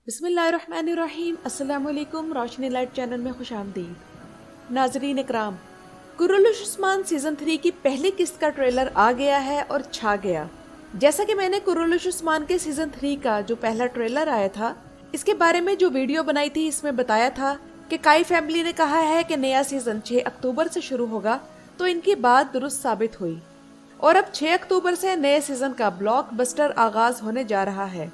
बिस्मिल्लाहिर्रहमानिर्रहीम। अस्सलाम वालेकुम। रोशनी लाइट चैनल में खुश आमदीद। नाजरीन इकराम, कुरुलुश उस्मान सीजन 3 की पहली किस्त का ट्रेलर आ गया है और छा गया। जैसा कि मैंने कुरुलुश उस्मान के सीजन 3 का जो पहला ट्रेलर आया था, इसके बारे में जो वीडियो बनाई थी, इसमें बताया था कि काई फैमिली ने कहा है कि नया सीजन 6 अक्टूबर से शुरू होगा, तो इनकी बात दुरुस्त साबित हुई और अब 6 अक्टूबर से नए सीजन का ब्लॉकबस्टर आगाज होने जा रहा है।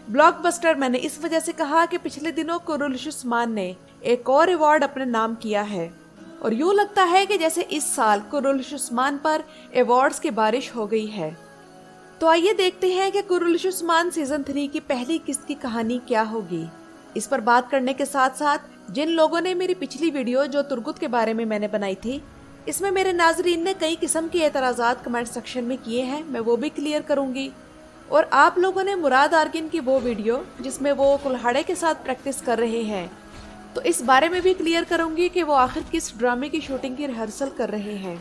ब्लॉकबस्टर मैंने इस वजह से कहा कि पिछले दिनों कुरुलुश उस्मान ने एक और अवार्ड अपने नाम किया है और यूं लगता है कि जैसे इस साल कुरुलुश उस्मान पर अवार्ड्स की बारिश हो गई है। तो आइए देखते हैं कि कुरुलुश उस्मान सीजन 3 की पहली किस्त की कहानी क्या होगी। इस पर बात करने के साथ साथ जिन लोगों ने मेरी पिछली वीडियो जो तुर्गुत के बारे में मैंने बनाई थी, इसमें मेरे नाजरीन ने कई किस्म के एतराज़ात कमेंट सेक्शन में किए हैं, मैं वो भी क्लियर करूंगी। और आप लोगों ने मुराद आर्किन की वो वीडियो जिसमें वो कुल्हाड़े के साथ प्रैक्टिस कर रहे हैं, तो इस बारे में भी क्लियर करूंगी कि वो आखिर किस ड्रामे की शूटिंग की रिहर्सल कर रहे हैं।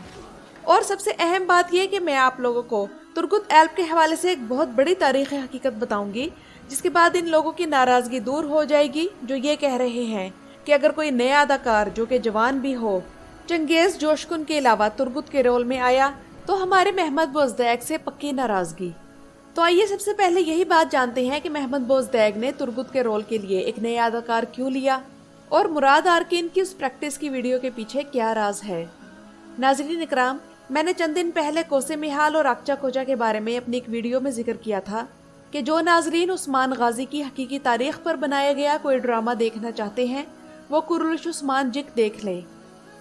और सबसे अहम बात यह कि मैं आप लोगों को तुर्गुत एल्ब के हवाले से एक बहुत बड़ी तारीख़ी हकीकत बताऊंगी, जिसके बाद इन लोगों की नाराज़गी दूर हो जाएगी जो ये कह रहे हैं कि अगर कोई नया अदाकार जो कि जवान भी हो चंगेज़ जोशकुन के अलावा तुर्गुत के रोल में आया तो हमारे महमद बोज़दैक से पक्की नाराज़गी। तो आइए सबसे पहले यही बात जानते हैं कि महमद बोज़दैक ने तुर्गुत के रोल के लिए एक नया अदाकार क्यों लिया और मुराद आर्किन की उस प्रैक्टिस की वीडियो के पीछे क्या राज है। नाज़रीन इकराम, मैंने चंद दिन पहले कोसे मिहाल और आक्चा कोचा के बारे में अपनी एक वीडियो में जिक्र किया था कि जो नाजरीन उस्मान गाजी की हकीकी तारीख पर बनाया गया कोई ड्रामा देखना चाहते हैं वो कुरुलुश उस्मान जिक देख लें।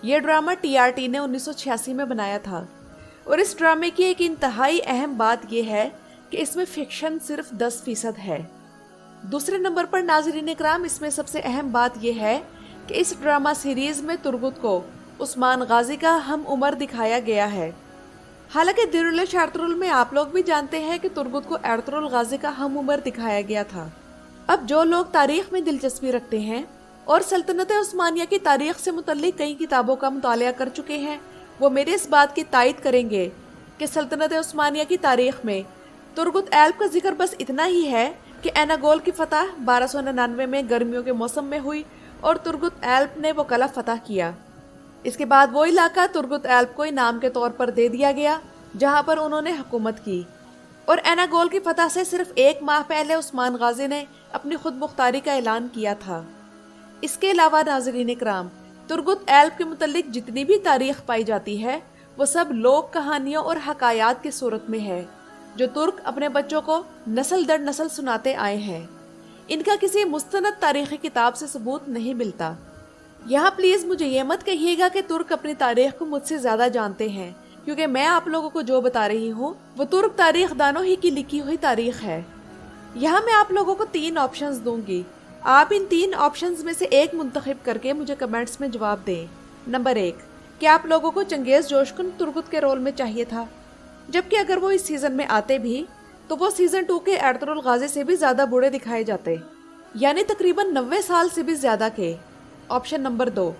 ये ड्रामा TRT ने 1986 में बनाया था और इस ड्रामे की एक इंतहाई अहम बात यह है कि इसमें फिक्शन सिर्फ 10% है। दूसरे नंबर पर नाजरीन इकराम, इसमें सबसे अहम बात यह है कि इस ड्रामा सीरीज में तुर्गुत को उस्मान गाजी का हम उम्र दिखाया गया है। हालांकि दिरुल शार्तरुल में आप लोग भी जानते हैं कि तुर्गुत को एर्तुरुल गाजी का हम उम्र दिखाया गया था। अब जो लोग तारीख में दिलचस्पी रखते हैं और सल्तनत उस्मानिया की तारीख से मुतल्लिक कई किताबों का मुतालिया कर चुके हैं, वो मेरे इस बात की तायद करेंगे कि सल्तनत उस्मानिया की तारीख में तुर्गुत एल्ब का जिक्र बस इतना ही है कि एनागोल की फतह 1299 में गर्मियों के मौसम में हुई और तुर्गुत एल्ब ने वो कला फतह किया। इसके बाद वो इलाका तुर्गुत एल्ब को इनाम के तौर पर दे दिया गया जहां पर उन्होंने हुकूमत की। और एनागोल की फतह से सिर्फ 1 माह पहले उस्मान गाजी ने अपनी खुद मुख्तारी का ऐलान किया था। इसके अलावा नाज़रीन इकराम, तुर्गुत एल्ब के मुतल्लिक जितनी भी तारीख पाई जाती है वो सब लोक कहानियों और हकायात की सूरत में है जो तुर्क अपने बच्चों को नस्ल दर नस्ल सुनाते आए हैं। इनका किसी मुस्तनद तारीखी किताब से सबूत नहीं मिलता। यहाँ प्लीज़ मुझे ये मत कहिएगा कि तुर्क अपनी तारीख को मुझसे ज़्यादा जानते हैं, क्योंकि मैं आप लोगों को जो बता रही हूँ वो तुर्क तारीख दानों ही की लिखी हुई तारीख है। यहाँ मैं आप लोगों को 3 ऑप्शंस दूंगी, आप इन 3 ऑप्शंस में से एक मुंतखब करके मुझे कमेंट्स में जवाब दें। नंबर 1, क्या आप लोगों को चंगेज़ जोशकुन तुर्गुत के रोल में चाहिए था, जबकि अगर वो इस सीज़न में आते भी तो वो सीज़न 2 के एर्तुरुल गाजी से भी ज़्यादा बूढ़े दिखाए जाते, यानी तकरीबन 90 साल से भी ज़्यादा के। ऑप्शन नंबर 2,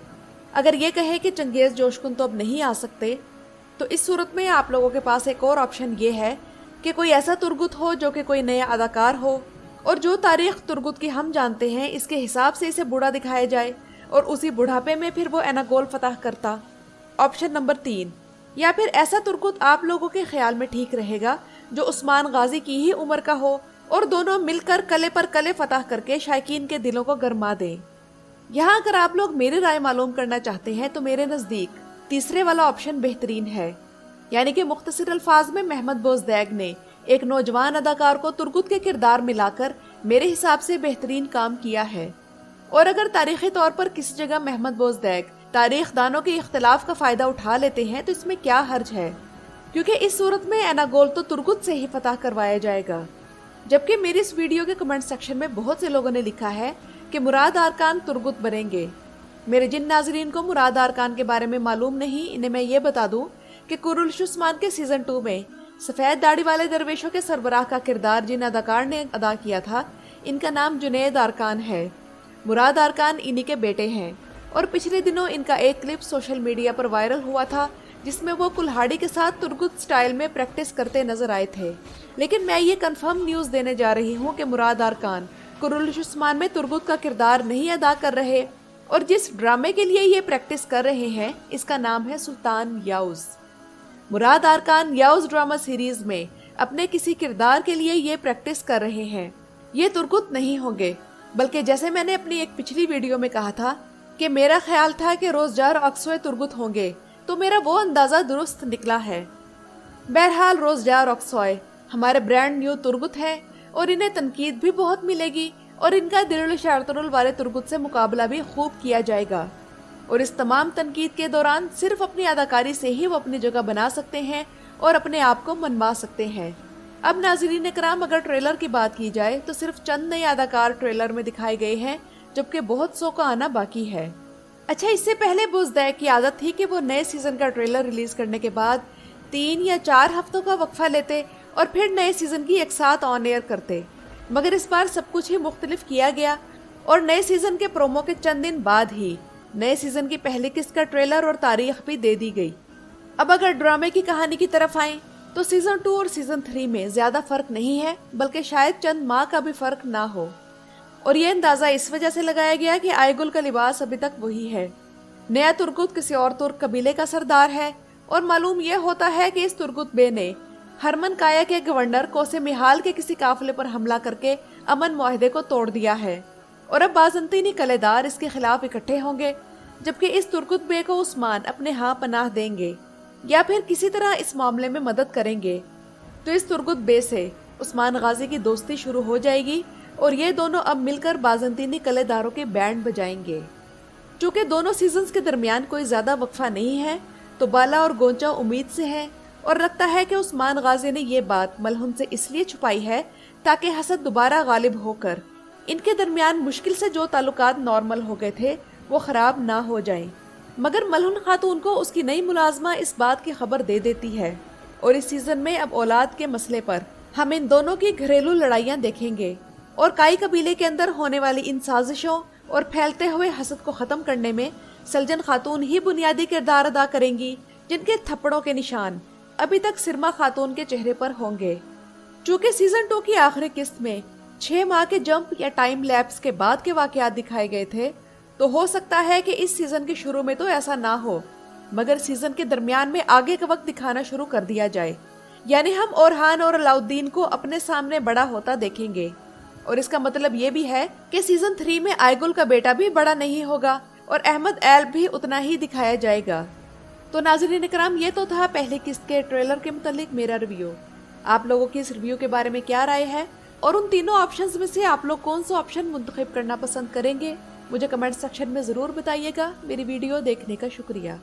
अगर ये कहे कि चंगेज़ जोशकुन तो अब नहीं आ सकते, तो इस सूरत में आप लोगों के पास एक और ऑप्शन ये है कि कोई ऐसा तुर्गुत हो जो कि कोई नया अदाकार हो और जो तारीख तुर्गुत की हम जानते हैं इसके हिसाब से इसे बूढ़ा दिखाया जाए और उसी बुढ़ापे में फिर वो एनागोल फतह करता। ऑप्शन नंबर 3, या फिर ऐसा तुर्गुत आप लोगों के ख्याल में ठीक रहेगा जो उस्मान गाजी की ही उम्र का हो और दोनों मिलकर कले पर कले फतह करके शायकीन के दिलों को गरमा दें। यहाँ अगर आप लोग मेरी राय मालूम करना चाहते हैं तो मेरे नज़दीक तीसरे वाला ऑप्शन बेहतरीन है, यानी कि मुख्तसर अल्फाज में महमद बोज़दैक ने एक नौजवान अदाकार को तुर्गुत के किरदार मिलाकर मेरे हिसाब से बेहतरीन काम किया है। और अगर तारीखी तौर पर किसी जगह महमद बोज़दैक तारीख दानों के इख्तिलाफ का फ़ायदा उठा लेते हैं तो इसमें क्या हर्ज है, क्योंकि इस सूरत में एनागोल तो तुर्गुत से ही फतह करवाया जाएगा। जबकि मेरी इस वीडियो के कमेंट सेक्शन में बहुत से लोगों ने लिखा है कि मुराद आर्कान तुर्गुत बनेंगे। मेरे जिन नाजरीन को मुराद आर्कान के बारे में मालूम नहीं, इन्हें मैं ये बता दूं कि कुरुलुश उस्मान के सीज़न 2 में सफ़ेद दाढ़ी वाले दरवेशों के सरबराह का किरदार जिन अदाकार ने अदा किया था, इनका नाम जुनैद आर्कान है। मुराद आर्कान इन्हीं के बेटे हैं और पिछले दिनों इनका एक क्लिप सोशल मीडिया पर वायरल हुआ था जिसमें वो कुल्हाड़ी के साथ तुर्गुत स्टाइल में प्रैक्टिस करते नजर आए थे। लेकिन मैं ये कंफर्म न्यूज़ देने जा रही हूँ कि मुराद आर्कान कुरुलुश उस्मान में तुर्गुत का किरदार नहीं अदा कर रहे और जिस ड्रामे के लिए ये प्रैक्टिस कर रहे हैं इसका नाम है सुल्तान याउज। मुराद आरकान याउज ड्रामा सीरीज में अपने किसी किरदार के लिए ये प्रैक्टिस कर रहे हैं। ये तुर्गुत नहीं होंगे, बल्कि जैसे मैंने अपनी एक पिछली वीडियो में कहा था कि मेरा ख्याल था कि रोजजार अक्सोए तुर्गुत होंगे, तो मेरा वो अंदाजा दुरुस्त निकला है। बहरहाल रोजजार अक्सोए हमारे ब्रांड न्यू तुर्गुत है और इन्हें तनकीद भी बहुत मिलेगी और इनका दिल शारतुल वाले तुर्गुत से मुकाबला भी खूब किया जाएगा और इस तमाम तनकीद के दौरान सिर्फ अपनी अदाकारी से ही वो अपनी जगह बना सकते हैं और अपने आप को मनवा सकते हैं। अब नाज़रीन इकराम, अगर ट्रेलर की बात की जाए तो सिर्फ चंद नए अदाकार ट्रेलर में दिखाए गए हैं, जबकि बहुत सौ का आना बाकी है। अच्छा, इससे पहले बुज़दैक की आदत थी कि वो नए सीजन का ट्रेलर रिलीज करने के बाद 3 या 4 हफ्तों का वक्फा लेते और फिर नए सीजन की एक साथ ऑन एयर करते, मगर इस बार सब कुछ ही मुख्तलिफ किया गया और नए सीजन के प्रोमो के चंद दिन बाद ही नए सीजन की पहली किस्त का ट्रेलर और तारीख भी दे दी गई। अब अगर ड्रामे की कहानी की तरफ आएं तो सीजन 2 और सीजन 3 में ज्यादा फर्क नहीं है, बल्कि शायद चंद माह का भी फर्क ना हो। और ये अंदाजा इस वजह से लगाया गया कि आयगुल का लिबास अभी तक वही है। नया तुर्गुत किसी और तुर्क कबीले का सरदार है और मालूम यह होता है कि इस तुर्गुत बे ने हरमन काया के गवर्नर कोसे मिहाल के किसी काफिले पर हमला करके अमन मुआहदे को तोड़ दिया है और अब बाज़ंतीनी कलेदार इसके खिलाफ इकट्ठे होंगे, जबकि इस तुर्गुत बे को उस्मान अपने यहाँ पनाह देंगे या फिर किसी तरह इस मामले में मदद करेंगे। तो इस तुर्गुत बे से उस्मान गाजी की दोस्ती शुरू हो जाएगी और ये दोनों अब मिलकर बाज़ंतीनी कलेदारों के बैंड बजाएंगे। चूँकि दोनों सीजन्स के दरमियान कोई ज़्यादा वक्फा नहीं है, तो बाला और गोंचा उम्मीद से है और लगता है कि उस्मान गाजी ने ये बात मलहुन से इसलिए छुपाई है ताकि हसद दोबारा गालिब होकर इनके दरमियान मुश्किल से जो ताल्लुकात नॉर्मल हो गए थे वो खराब ना हो जाएं। मगर मलहुन खातून को उसकी नई मुलाजमा इस बात की खबर दे देती है और इस सीजन में अब औलाद के मसले पर हम इन दोनों की घरेलू लड़ाइयाँ देखेंगे और काई कबीले के अंदर होने वाली इन साजिशों और फैलते हुए हसद को ख़त्म करने में सलजन खातून ही बुनियादी किरदार अदा करेंगी, जिनके थप्पड़ों के निशान अभी तक सिरमा खातून के चेहरे पर होंगे। चूँकि सीजन 2 की आखिरी किस्त में 6 माह के जंप या टाइम लैप्स के बाद के वाकयात दिखाए गए थे, तो हो सकता है कि इस सीजन के शुरू में तो ऐसा ना हो, मगर सीजन के दरमियान में आगे का वक्त दिखाना शुरू कर दिया जाए, यानी हम ओरहान और अलाउद्दीन को अपने सामने बड़ा होता देखेंगे। और इसका मतलब ये भी है कि सीजन 3 में आयगुल का बेटा भी बड़ा नहीं होगा और अहमद एल्ब भी उतना ही दिखाया जाएगा। तो नाज़रीन इकराम, ये तो था पहली किस्त के ट्रेलर के मुतालिक मेरा रिव्यू। आप लोगों की इस रिव्यू के बारे में क्या राय है और उन तीनों ऑप्शंस में से आप लोग कौन सा ऑप्शन मुंतखब करना पसंद करेंगे, मुझे कमेंट सेक्शन में ज़रूर बताइएगा। मेरी वीडियो देखने का शुक्रिया।